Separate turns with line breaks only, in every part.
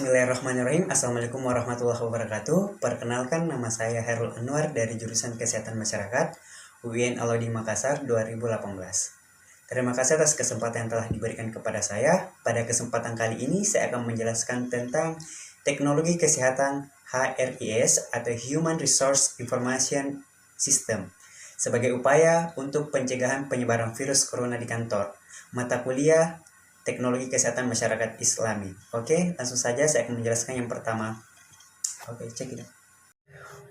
Bismillahirrahmanirrahim. Assalamualaikum warahmatullahi wabarakatuh. Perkenalkan, nama saya Hairul Anwar dari jurusan Kesehatan Masyarakat UIN Alauddin Makassar 2018. Terima kasih atas kesempatan yang telah diberikan kepada saya. Pada kesempatan kali ini saya akan menjelaskan tentang teknologi kesehatan HRIS atau Human Resource Information System sebagai upaya untuk pencegahan penyebaran virus corona di kantor. Mata kuliah Teknologi Kesehatan Masyarakat Islami. Oke, langsung saja saya akan menjelaskan yang pertama. Oke, cek itu.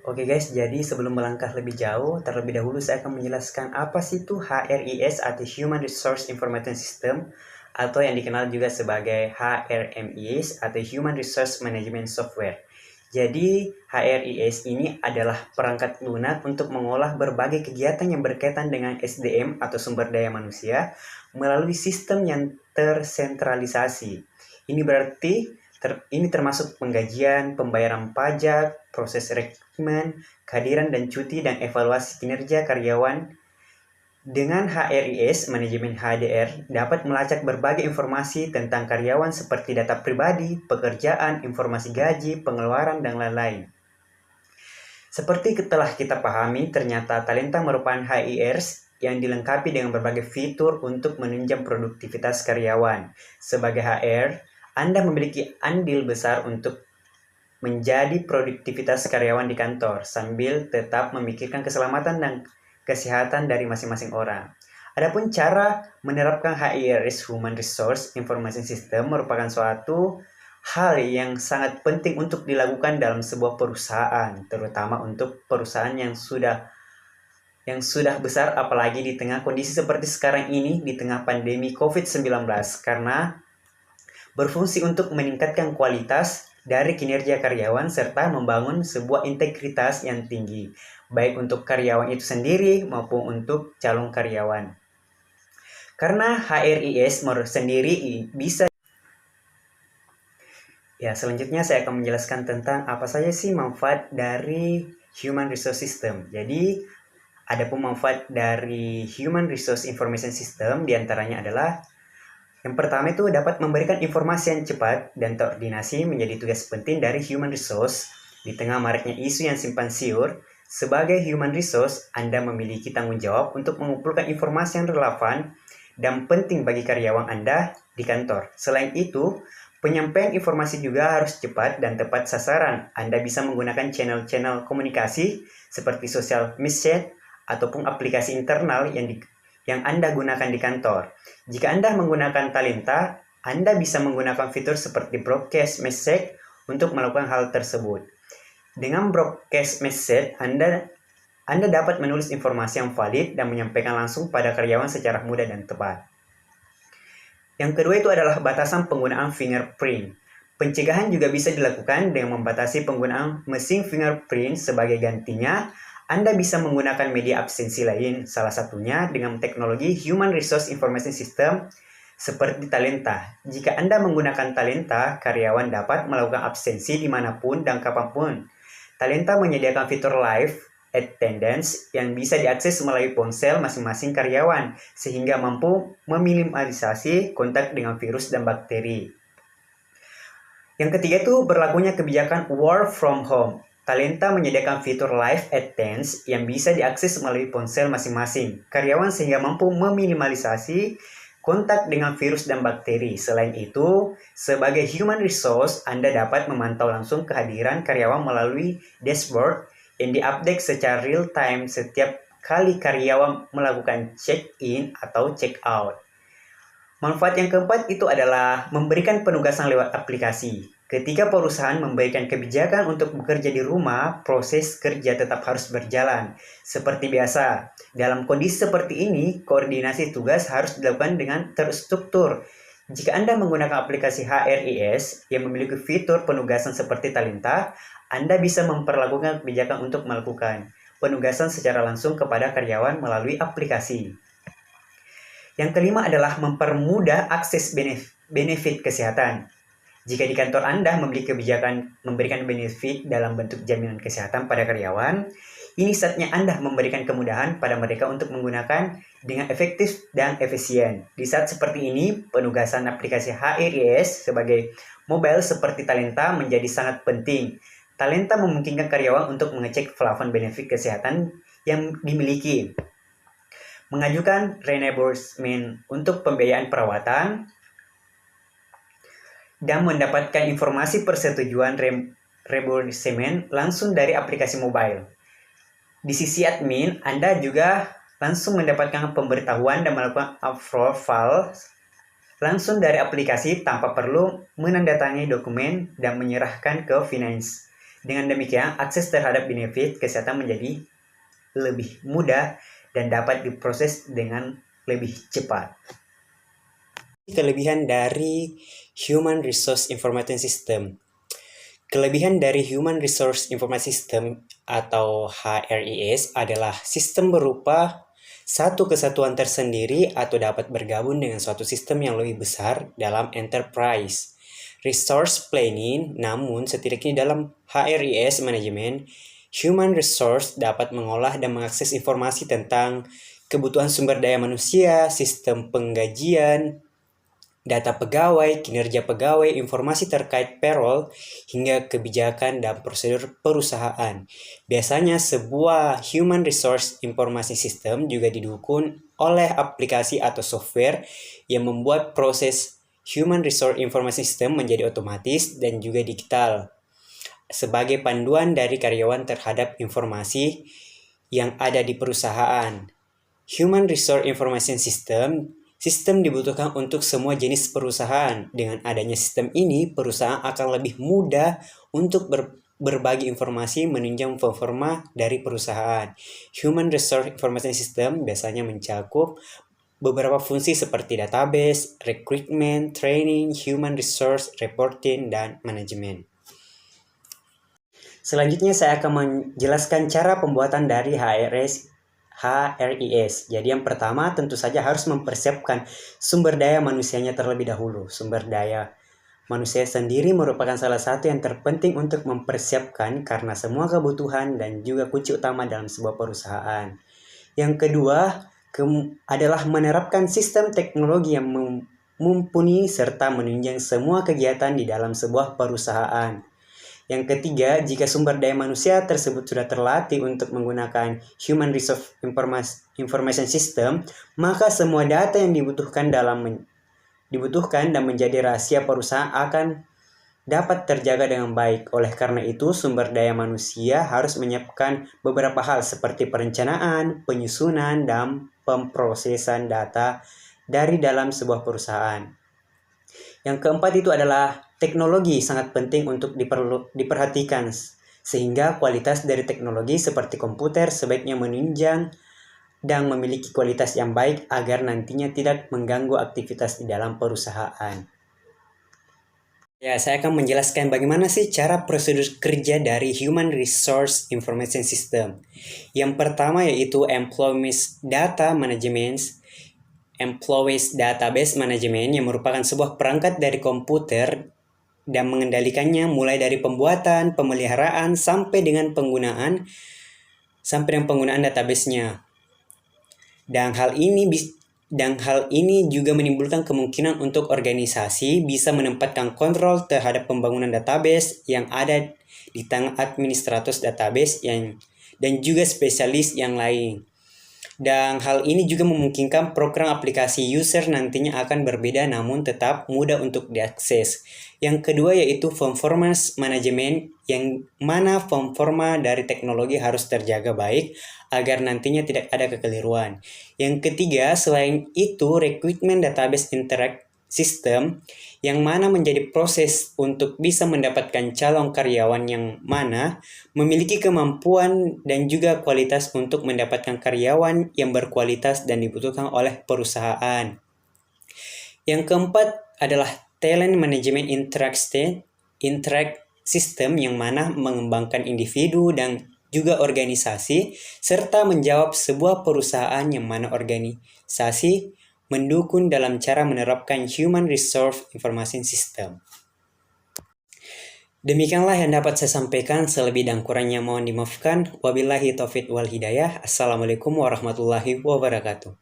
Oke guys, jadi sebelum melangkah lebih jauh, terlebih dahulu saya akan menjelaskan apa sih itu HRIS atau Human Resource Information System atau yang dikenal juga sebagai HRMIS atau Human Resource Management Software. Jadi HRIS ini adalah perangkat lunak untuk mengolah berbagai kegiatan yang berkaitan dengan SDM atau sumber daya manusia melalui sistem yang tersentralisasi. Ini berarti ini termasuk penggajian, pembayaran pajak, proses rekrutmen, kehadiran dan cuti dan evaluasi kinerja karyawan. Dengan HRIS, manajemen HDR dapat melacak berbagai informasi tentang karyawan seperti data pribadi, pekerjaan, informasi gaji, pengeluaran, dan lain-lain. Seperti telah kita pahami, ternyata talenta merupakan HRIS yang dilengkapi dengan berbagai fitur untuk menunjang produktivitas karyawan. Sebagai HR, Anda memiliki andil besar untuk menjadi produktivitas karyawan di kantor sambil tetap memikirkan keselamatan dan kesehatan dari masing-masing orang. Adapun cara menerapkan HRIS Human Resource Information System merupakan suatu hal yang sangat penting untuk dilakukan dalam sebuah perusahaan, terutama untuk perusahaan yang sudah besar, apalagi di tengah kondisi seperti sekarang ini di tengah pandemi COVID-19, karena berfungsi untuk meningkatkan kualitas dari kinerja karyawan serta membangun sebuah integritas yang tinggi, baik untuk karyawan itu sendiri maupun untuk calon karyawan. Karena HRIS sendiri bisa. Ya, selanjutnya saya akan menjelaskan tentang apa saja sih manfaat dari Human Resource System. Jadi, ada pun manfaat dari Human Resource Information System diantaranya adalah yang pertama itu dapat memberikan informasi yang cepat dan koordinasi menjadi tugas penting dari human resource. Di tengah maraknya isu yang simpang siur, sebagai human resource, Anda memiliki tanggung jawab untuk mengumpulkan informasi yang relevan dan penting bagi karyawan Anda di kantor. Selain itu, penyampaian informasi juga harus cepat dan tepat sasaran. Anda bisa menggunakan channel-channel komunikasi seperti social message ataupun aplikasi internal yang Anda gunakan di kantor. Jika Anda menggunakan talenta, Anda bisa menggunakan fitur seperti broadcast message untuk melakukan hal tersebut. Dengan broadcast message, Anda dapat menulis informasi yang valid dan menyampaikan langsung pada karyawan secara mudah dan tepat. Yang kedua itu adalah batasan penggunaan fingerprint. Pencegahan juga bisa dilakukan dengan membatasi penggunaan mesin fingerprint. Sebagai gantinya, Anda bisa menggunakan media absensi lain, salah satunya dengan teknologi Human Resource Information System seperti talenta. Jika Anda menggunakan talenta, karyawan dapat melakukan absensi dimanapun dan kapanpun. Talenta menyediakan fitur live attendance yang bisa diakses melalui ponsel masing-masing karyawan, sehingga mampu meminimalisasi kontak dengan virus dan bakteri. Yang ketiga itu berlakunya kebijakan work from home. Talenta menyediakan fitur live attendance yang bisa diakses melalui ponsel masing-masing karyawan sehingga mampu meminimalisasi kontak dengan virus dan bakteri. Selain itu, sebagai human resource, Anda dapat memantau langsung kehadiran karyawan melalui dashboard yang diupdate secara real time setiap kali karyawan melakukan check-in atau check-out. Manfaat yang keempat itu adalah memberikan penugasan lewat aplikasi. Ketika perusahaan memberikan kebijakan untuk bekerja di rumah, proses kerja tetap harus berjalan seperti biasa. Dalam kondisi seperti ini, koordinasi tugas harus dilakukan dengan terstruktur. Jika Anda menggunakan aplikasi HRIS yang memiliki fitur penugasan seperti talenta, Anda bisa memperlakukan kebijakan untuk melakukan penugasan secara langsung kepada karyawan melalui aplikasi. Yang kelima adalah mempermudah akses benefit kesehatan. Jika di kantor Anda memiliki kebijakan memberikan benefit dalam bentuk jaminan kesehatan pada karyawan, ini saatnya Anda memberikan kemudahan pada mereka untuk menggunakan dengan efektif dan efisien. Di saat seperti ini, penugasan aplikasi HRIS sebagai mobile seperti Talenta menjadi sangat penting. Talenta memungkinkan karyawan untuk mengecek plafon benefit kesehatan yang dimiliki, mengajukan reimbursement untuk pembiayaan perawatan, dan mendapatkan informasi persetujuan reimbursement langsung dari aplikasi mobile. Di sisi admin, Anda juga langsung mendapatkan pemberitahuan dan melakukan approval langsung dari aplikasi tanpa perlu menandatangani dokumen dan menyerahkan ke finance. Dengan demikian, akses terhadap benefit kesehatan menjadi lebih mudah dan dapat diproses dengan lebih cepat. Kelebihan dari Human Resource Information System. Kelebihan dari Human Resource Information System atau HRIS adalah sistem berupa satu kesatuan tersendiri atau dapat bergabung dengan suatu sistem yang lebih besar dalam enterprise. Resource planning, namun setidaknya dalam HRIS Management, Human Resource dapat mengolah dan mengakses informasi tentang kebutuhan sumber daya manusia, sistem penggajian, data pegawai, kinerja pegawai, informasi terkait payroll, hingga kebijakan dan prosedur perusahaan. Biasanya sebuah Human Resource Information System juga didukung oleh aplikasi atau software yang membuat proses Human Resource Information System menjadi otomatis dan juga digital, sebagai panduan dari karyawan terhadap informasi yang ada di perusahaan. Human Resource Information Sistem dibutuhkan untuk semua jenis perusahaan. Dengan adanya sistem ini, perusahaan akan lebih mudah untuk berbagi informasi menunjang performa dari perusahaan. Human Resource Information System biasanya mencakup beberapa fungsi seperti database, recruitment, training, human resource, reporting, dan manajemen. Selanjutnya saya akan menjelaskan cara pembuatan dari HRIS. Jadi yang pertama tentu saja harus mempersiapkan sumber daya manusianya terlebih dahulu. Sumber daya manusia sendiri merupakan salah satu yang terpenting untuk mempersiapkan karena semua kebutuhan dan juga kunci utama dalam sebuah perusahaan. Yang kedua adalah menerapkan sistem teknologi yang mumpuni serta menunjang semua kegiatan di dalam sebuah perusahaan. Yang ketiga, jika sumber daya manusia tersebut sudah terlatih untuk menggunakan Human Resource Information System, maka semua data yang dibutuhkan dan menjadi rahasia perusahaan akan dapat terjaga dengan baik. Oleh karena itu, sumber daya manusia harus menyiapkan beberapa hal seperti perencanaan, penyusunan, dan pemrosesan data dari dalam sebuah perusahaan. Yang keempat itu adalah teknologi sangat penting untuk diperhatikan, sehingga kualitas dari teknologi seperti komputer sebaiknya menunjang dan memiliki kualitas yang baik agar nantinya tidak mengganggu aktivitas di dalam perusahaan. Ya, saya akan menjelaskan bagaimana sih cara prosedur kerja dari Human Resource Information System. Yang pertama yaitu Employees Data Management, Employees Database Management, yang merupakan sebuah perangkat dari komputer dan mengendalikannya mulai dari pembuatan, pemeliharaan, sampai dengan penggunaan database-nya. Dan hal ini juga menimbulkan kemungkinan untuk organisasi bisa menempatkan kontrol terhadap pembangunan database yang ada di tangan administrator database dan juga spesialis yang lain. Dan hal ini juga memungkinkan program aplikasi user nantinya akan berbeda namun tetap mudah untuk diakses. Yang kedua yaitu performance management, yang mana performa dari teknologi harus terjaga baik agar nantinya tidak ada kekeliruan. Yang ketiga, selain itu recruitment database interact system, yang mana menjadi proses untuk bisa mendapatkan calon karyawan yang mana memiliki kemampuan dan juga kualitas untuk mendapatkan karyawan yang berkualitas dan dibutuhkan oleh perusahaan. Yang keempat adalah talent management interact system, yang mana mengembangkan individu dan juga organisasi serta menjawab sebuah perusahaan yang mana organisasi mendukung dalam cara menerapkan Human Resource Information System. Demikianlah yang dapat saya sampaikan, selebih dan kurangnya mohon dimaafkan. Wabillahi taufiq wal hidayah. Assalamualaikum warahmatullahi wabarakatuh.